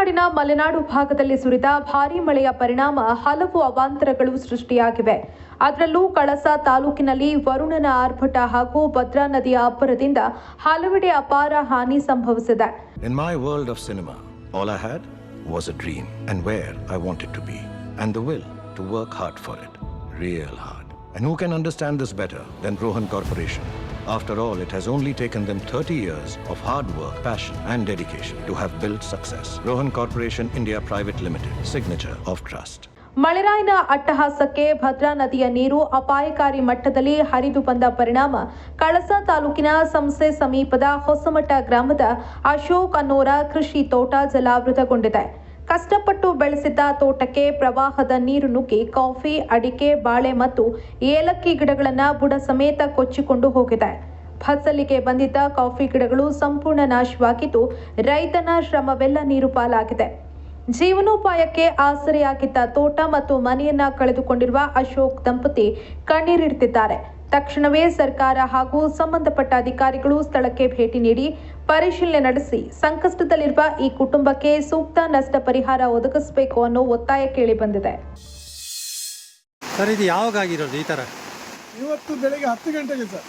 ತಮಿಳುನಾಡಿನ ಮಲೆನಾಡು ಭಾಗದಲ್ಲಿ ಸುರಿದ ಭಾರೀ ಮಳೆಯ ಪರಿಣಾಮ ಹಲವು ಅವಾಂತರಗಳು ಸೃಷ್ಟಿಯಾಗಿವೆ. ಅದರಲ್ಲೂ ಕಳಸಾ ತಾಲೂಕಿನಲ್ಲಿ ವರುಣನ ಆರ್ಭಟ ಹಾಗೂ ಭದ್ರಾ ನದಿಯ ಅಬ್ಬರದಿಂದ ಹಲವೆಡೆ ಅಪಾರ ಹಾನಿ ಸಂಭವಿಸಿದೆ. In my world of cinema, all I had was a dream and where I wanted to be and the will to work hard for it, real hard. And who can understand this better than Rohan Corporation? After all, it has only taken them 30 years of hard work, passion and dedication to have built success. Rohan Corporation India Private Limited, signature of trust. ಮಳೆರಾಯನ ಅಟ್ಟಹಾಸಕ್ಕೆ Bhadra ನದಿಯ ನೀರು ಅಪಾಯಕಾರಿ ಮಟ್ಟದಲ್ಲಿ ಹರಿದು ಬಂದ ಪರಿಣಾಮ ಕಳಸಾ ತಾಲೂಕಿನ ಸಂಸೆ ಸಮೀಪದ ಹೊಸಮಠ ಗ್ರಾಮದ ಅಶೋಕ್ ಅನ್ನೋರ ಕೃಷಿ ತೋಟ ಜಲಾವೃತಗೊಂಡಿದೆ. ಕಷ್ಟಪಟ್ಟು ಬೆಳೆಸಿದ್ದ ತೋಟಕ್ಕೆ ಪ್ರವಾಹದ ನೀರು ನುಗ್ಗಿ ಕಾಫಿ, ಅಡಿಕೆ, ಬಾಳೆ ಮತ್ತು ಏಲಕ್ಕಿ ಗಿಡಗಳನ್ನು ಬುಡ ಸಮೇತ ಕೊಚ್ಚಿಕೊಂಡು ಹೋಗಿದೆ. ಫಸಲಿಗೆ ಬಂದಿದ್ದ ಕಾಫಿ ಗಿಡಗಳು ಸಂಪೂರ್ಣ ನಾಶವಾಗಿದ್ದು ರೈತನ ಶ್ರಮವೆಲ್ಲ ನೀರು ಪಾಲಾಗಿದೆ. ಜೀವನೋಪಾಯಕ್ಕೆ ಆಸರೆಯಾಗಿದ್ದ ತೋಟ ಮತ್ತು ಮನೆಯನ್ನ ಕಳೆದುಕೊಂಡಿರುವ ಅಶೋಕ್ ದಂಪತಿ ಕಣ್ಣೀರಿಡುತ್ತಿದ್ದಾರೆ. ತಕ್ಷಣವೇ ಸರ್ಕಾರ ಹಾಗೂ ಸಂಬಂಧಪಟ್ಟ ಅಧಿಕಾರಿಗಳು ಸ್ಥಳಕ್ಕೆ ಭೇಟಿ ನೀಡಿ ಪರಿಶೀಲನೆ ನಡೆಸಿ ಸಂಕಷ್ಟದಲ್ಲಿರುವ ಈ ಕುಟುಂಬಕ್ಕೆ ಸೂಕ್ತ ನಷ್ಟ ಪರಿಹಾರ ಒದಗಿಸಬೇಕು ಅನ್ನೋ ಒತ್ತಾಯ ಕೇಳಿ ಬಂದಿದೆ. ಸರ್, ಇದು ಯಾವಾಗ ಆಗಿರೋದು ಈ ತರ? ಇವತ್ತು ಬೆಳಿಗ್ಗೆ 10 ಗಂಟೆಗೆ ಸರ್.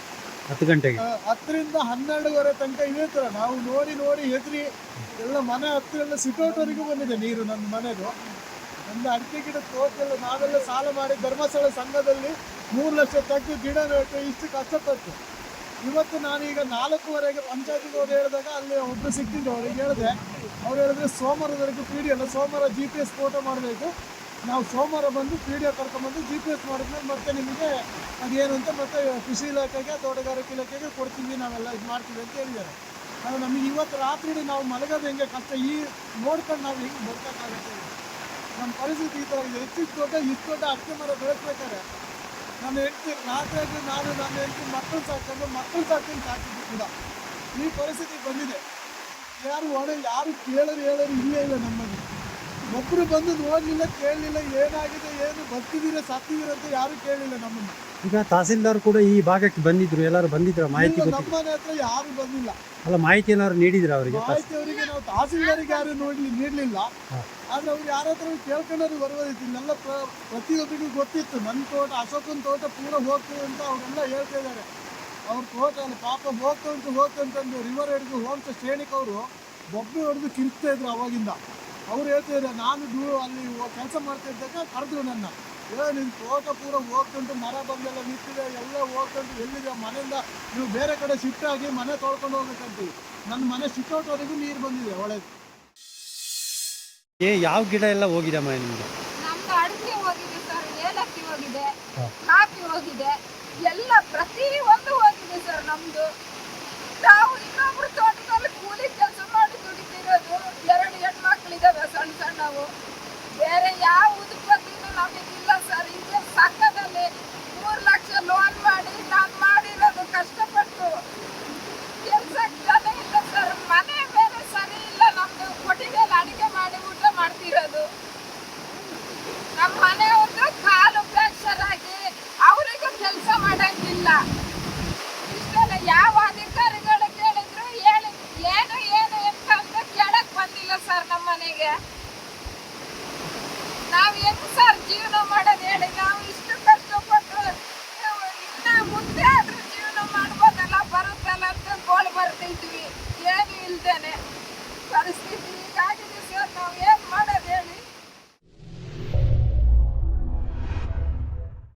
10 ಗಂಟೆಗೆ 10 ರಿಂದ 12:30 ತನಕ ಇದೇ ಥರ ನಾವು ನೋಡಿ ಹೆದರಿ ಎಲ್ಲ ಮನೆ ಹತ್ತಿರ ಎಲ್ಲ ಸಿಟೌಟ್ವರೆಗೂ ಬಂದಿದೆ ನೀರು. ನನ್ನ ಮನೆದು ಒಂದು ಅಡಿಕೆ ಗಿಡ ತೋಟೆಲ್ಲ ನಾವೆಲ್ಲ ಸಾಲ ಮಾಡಿ ಧರ್ಮಸ್ಥಳ ಸಂಘದಲ್ಲಿ 3 ಲಕ್ಷ ತೆಗೆದು ಗಿಡ ನೆಟ್ಟು ಇಷ್ಟು ಕಷ್ಟಪಟ್ಟು ಇವತ್ತು ನಾನೀಗ 4:15ಗೆ ಪಂಚಾಯತಿಗೆ ಹೋಗಿ ಹೇಳಿದಾಗ ಅಲ್ಲಿ ಒಬ್ಬರು ಸಿಕ್ಕಿದ್ರು. ಅವ್ರಿಗೆ ಹೇಳಿದೆ, ಅವ್ರು ಹೇಳಿದ್ರೆ ಸೋಮವಾರದವರೆಗೂ PDO ಅಲ್ಲ, ಸೋಮವಾರ GPS ಫೋಟೋ ಮಾಡಬೇಕು, ನಾವು ಸೋಮವಾರ ಬಂದು PDO ಕರ್ಕೊಂಡ್ಬಂದು GPS ಮಾಡಿದ್ಮೇಲೆ ಮತ್ತೆ ನಿಮಗೆ ಅದೇನು ಅಂತ ಮತ್ತೆ ಕೃಷಿ ಇಲಾಖೆಗೆ ತೋಟಗಾರಿಕೆ ಇಲಾಖೆಗೆ ಕೊಡ್ತೀವಿ, ನಾವೆಲ್ಲ ಇದು ಮಾಡ್ತೀವಿ ಅಂತ ಹೇಳಿದ್ದಾರೆ. ನಾವು ನಮಗೆ ಇವತ್ತು ರಾತ್ರಿ ನಾವು ಮಲಗೋದು ಹೆಂಗೆ ಕಷ್ಟ, ಈ ನೋಡ್ಕೊಂಡು ನಾವು ಹೆಂಗೆ ಬದುಕೋಕ್ಕಾಗುತ್ತೆ? ನಮ್ಮ ಪರಿಸ್ಥಿತಿ ಈ ಥರ ಇದೆ. ಹೆಚ್ಚಿನ ದೊಡ್ಡ ಇಷ್ಟು ದೊಡ್ಡ ಅಡಿಕೆ ಮರ ಬೆಳೆಸ್ಬೇಕಾದ್ರೆ ನನ್ನ ಹೆಂಡ್ತಿ ರಾತ್ರಿ ನಾನು ನನ್ನ ಹೆಂಡ್ತಿ ಮಕ್ಕಳು ಸಾಕ್ಕೊಂಡು ಸಾಕಿದ್ದು ಕೂಡ ಈ ಪರಿಸ್ಥಿತಿ ಬಂದಿದೆ. ಯಾರು ಕೇಳೋರು ಇಲ್ಲೇ ಇಲ್ಲ. ನಮ್ಮಲ್ಲಿ ಒಬ್ಬರು ಬಂದು ನೋಡಲಿಲ್ಲ, ಕೇಳಲಿಲ್ಲ, ಏನಾಗಿದೆ, ಏನು ಬದುಕಿದ್ದೀರ ಸತ್ತಿದ್ದೀರ ಅಂತ ಯಾರು ಕೇಳಲಿಲ್ಲ ನಮ್ಮನ್ನು. ಈಗ ತಹಸೀಲ್ದಾರ್ ಕೂಡ ಈ ಭಾಗಕ್ಕೆ ಬಂದಿದ್ರು, ಎಲ್ಲರೂ ಬಂದಿದ್ರ? ಮಾಹಿತಿ ನಮ್ಮ ಮನೆ ಹತ್ರ ಯಾರು ಬಂದಿಲ್ಲ. ಅಲ್ಲ, ಮಾಹಿತಿ ಏನಾದ್ರು ನೀಡಿದ್ರ ಅವರಿಗೆ? ಮಾಹಿತಿ ಅವರಿಗೆ ನಾವು ತಹಸೀಲ್ದಾರಿಗೆ ಯಾರು ನೀಡಲಿಲ್ಲ. ಆದರೆ ಅವ್ರು ಯಾರ ಹತ್ರ ಕೇಳ್ಕೊಂಡವ್ರು ಬರುವುದಿತ್ತು. ಇಲ್ಲೆಲ್ಲ ಪ್ರತಿಯೊಬ್ಬರಿಗೂ ಗೊತ್ತಿತ್ತು ನನ್ನ ತೋಟ, ಅಶೋಕನ ತೋಟ ಪೂರ ಹೋಗ್ತದೆ ಅಂತ ಅವರೆಲ್ಲ ಹೇಳ್ತಾ ಇದ್ದಾರೆ. ಅವ್ರ ತೋಟ ಅಲ್ಲಿ ಪಾಪ ಹೋಗ್ತಂತಂದು ರಿವರ್ ಹಿಡಿದು ಹೋಗ್ತ ಶ್ರೇಣಿಕ್ ಅವರು ಬೊಬ್ಬೆ ಹೊಡೆದು ಕಿರ್ತಾ ಇದ್ರು ಅವಾಗಿಂದ. ಅವ್ರು ಹೇಳ್ತಾ ಇದ್ದಾರೆ, ನಾನು ಅಲ್ಲಿ ಕೆಲಸ ಮಾಡ್ತಾ ಇದ್ದಾಗ ಕರೆದ್ರು ನನ್ನ, ನಿನ್ನ ತೋಟ ಪೂರ ಹೋಗ್ತಂಟು, ಮರ ಬಂದೆಲ್ಲ ನಿಂತಿದೆ, ಎಲ್ಲ ಹೋಗ್ತಂಟು, ಎಲ್ಲಿದೆ ಮನೆಯಿಂದ ನೀವು ಬೇರೆ ಕಡೆ ಶಿಫ್ಟ್ ಆಗಿ ಮನೆ ತೊಳ್ಕೊಂಡು ಹೋಗ್ಬೇಕಂತೀವಿ. ನನ್ನ ಮನೆ ಶಿಫ್ಟ್ಔಟ್ವರೆಗೂ ನೀರು ಬಂದಿದೆ ಒಳಗೆ. ಯಾವ ಗಿಡ ಎಲ್ಲ ಹೋಗಿದೆ ಅಮ್ಮ ನಿಮಗೆ? ನಮ್ದು ಅಡಿಕೆ ಹೋಗಿದೆ ಸರ್, ಏಲಕ್ಕಿ ಹೋಗಿದೆ, ಕಾಫಿ ಹೋಗಿದೆ, ಎಲ್ಲ ಪ್ರತಿ ಒಂದು ಹೋಗಿದೆ ಸರ್ ನಮ್ದು. ನಾವು ಇನ್ನೊಬ್ರು ತೋಟದಲ್ಲಿ ಕೂಲಿ ಕೆಲಸ ಮಾಡಿ ದುಡಿತಿರೋದು. 2 ಹೆಣ್ಮಕ್ಳಿದಾವೆ ಸಣ್ಣವು. ಬೇರೆ ಯಾವ ಉತ್ಪತ್ತಿನೂ ನಮಗಿಲ್ಲ ಸರ್. ಇದೇ ಸಂಘದಲ್ಲಿ 3 ಲಕ್ಷ ಲೋನ್ ಮಾಡಿ ನಾನು ಮಾಡಿರೋದು ಕಷ್ಟಪಟ್ಟು. ಕೆಲ್ಸಕ್ಕೆ ಜನ ಇಲ್ಲ ಸರ್, ಮನೆ ಬೇರೆ ಸರಿ ಇಲ್ಲ ನಮ್ದು. ಕೊಟ್ಟಿಗೆಯಲ್ಲಿ ಅಡಿಗೆ ಮಾಡಿ ಊಟ ಮಾಡ್ತಿರೋದು. ನಮ್ಮ ಮನೆಯವ್ರದ್ದು ಕಾಲು ಫ್ರಾಕ್ಚರ್ ಆಗಿ ಅವರಿಗೂ ಕೆಲಸ ಮಾಡಂಗಿಲ್ಲ. ಇಷ್ಟೆಲ್ಲ ಯಾವ ಅಧಿಕಾರಿಗಳು ಕೇಳಿದ್ರು ಏನು ಎಂತ ಕೇಳಕ್ ಬಂದಿಲ್ಲ ಸರ್ ನಮ್ಮ ಮನೆಗೆ. ನಾವು ಹೆಂಗ್ ಸರ್ ಜೀವನ ಮಾಡೋದು ಹೇಳಿ? ನಾವು ಇಷ್ಟು ಕಷ್ಟಪಟ್ಟು ಇನ್ನ ಮುಂದೆ ಆದ್ರೂ ಜೀವನ ಮಾಡ್ಬೋದಲ್ಲ, ಬರುತ್ತಲ್ಲ ಅಂತ ಗೋಳು ಬರ್ತಿದ್ವಿ. ಏನು ಇಲ್ದೇನೆ ಪರಿಸ್ಥಿತಿ ಹೀಗಾಗಿದೆ ಸರ್. ನಾವು ಏನ್ ಮಾಡೋದು ಹೇಳಿ?